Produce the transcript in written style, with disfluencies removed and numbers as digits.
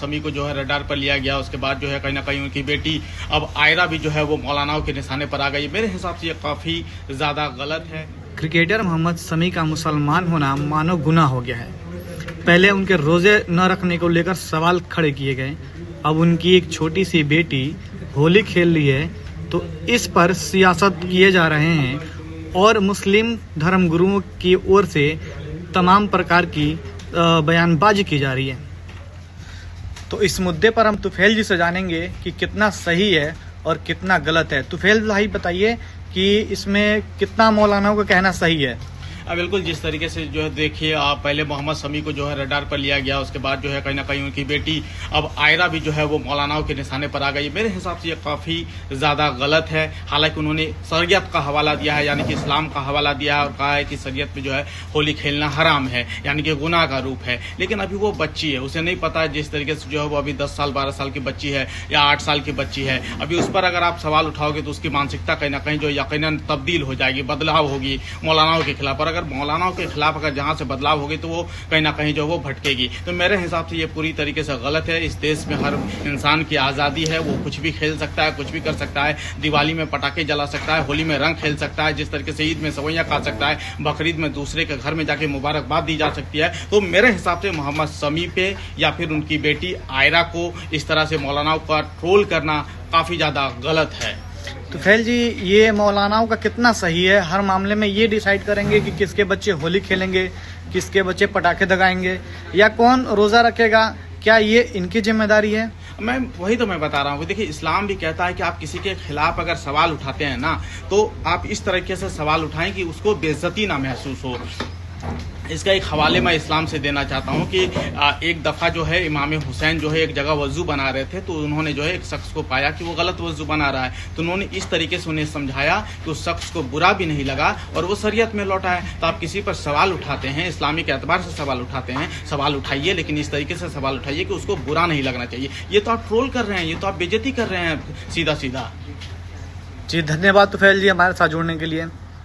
समी को जो है रडार पर लिया गया। उसके बाद जो है कहीं ना कहीं उनकी बेटी अब आयरा भी जो है वो मौलानाओं के निशाने पर आ गई। मेरे हिसाब से ये काफ़ी ज़्यादा गलत है। क्रिकेटर मोहम्मद शमी का मुसलमान होना मानो गुनाह हो गया है। पहले उनके रोजे न रखने को लेकर सवाल खड़े किए गए, अब उनकी एक छोटी सी बेटी होली खेल रही है तो इस पर सियासत किए जा रहे हैं और मुस्लिम धर्मगुरुओं की ओर से तमाम प्रकार की बयानबाजी की जा रही है। तो इस मुद्दे पर हम तुफैल जी से जानेंगे कि कितना सही है और कितना गलत है। तुफैल भाई बताइए कि इसमें कितना मौलानाओं का कहना सही है। बिल्कुल, जिस तरीके से जो है देखिए आप पहले मोहम्मद शमी को जो है रडार पर लिया गया। उसके बाद जो है कहीं ना कहीं उनकी बेटी अब आयरा भी जो है वो मौलानाओं के निशाने पर आ गई। मेरे हिसाब से ये काफ़ी ज़्यादा गलत है। हालांकि उन्होंने शरीयत का हवाला दिया है, यानी कि इस्लाम का हवाला दिया है और कहा है कि शरीयत में जो है होली खेलना हराम है, यानी कि गुनाह का रूप है। लेकिन अभी वो बच्ची है, उसे नहीं पता है। जिस तरीके से जो है वो अभी 10 साल 12 साल की बच्ची है या 8 साल की बच्ची है, अभी उस पर अगर आप सवाल उठाओगे तो उसकी मानसिकता कहीं ना कहीं जो यकीनन तब्दील हो जाएगी, बदलाव होगी मौलानाओं के खिलाफ। और अगर मौलानाओं के खिलाफ अगर जहां से बदलाव होगी तो वो कहीं ना कहीं जो वो भटकेगी। तो मेरे हिसाब से ये पूरी तरीके से गलत है। इस देश में हर इंसान की आज़ादी है, वो कुछ भी खेल सकता है, कुछ भी कर सकता है। दिवाली में पटाखे जला सकता है, होली में रंग खेल सकता है, जिस तरीके से ईद में सवैयां खा सकता है, बकरीद में दूसरे के घर में जाके मुबारकबाद दी जा सकती है। तो मेरे हिसाब से मोहम्मद शमी पे या फिर उनकी बेटी आयरा को इस तरह से मौलानाओं का ट्रोल करना काफ़ी ज़्यादा गलत है। तो फैल जी, ये मौलानाओं का कितना सही है? हर मामले में ये डिसाइड करेंगे कि किसके बच्चे होली खेलेंगे, किसके बच्चे पटाखे दगाएंगे या कौन रोज़ा रखेगा, क्या ये इनकी जिम्मेदारी है? वही तो मैं बता रहा हूँ। देखिए, इस्लाम भी कहता है कि आप किसी के खिलाफ अगर सवाल उठाते हैं ना, तो आप इस तरीके से सवाल उठाएं कि उसको बेइज्जती ना महसूस हो। इसका एक हवाले मैं इस्लाम से देना चाहता हूँ कि एक दफ़ा जो है इमाम हुसैन जो है एक जगह वज़ू बना रहे थे, तो उन्होंने जो है एक शख्स को पाया कि वो गलत वज़ू बना रहा है। तो उन्होंने इस तरीके से उन्हें समझाया कि उस शख्स को बुरा भी नहीं लगा और वो शरीयत में लौटा है। तो आप किसी पर सवाल उठाते हैं, इस्लामी के एतबार से सवाल उठाते हैं, सवाल उठाइए, लेकिन इस तरीके से सवाल उठाइए कि उसको बुरा नहीं लगना चाहिए। ये तो आप ट्रोल कर रहे हैं, ये तो आप बेइज्जती कर रहे हैं सीधा सीधा। जी धन्यवाद तुफैल जी हमारे साथ जुड़ने के लिए।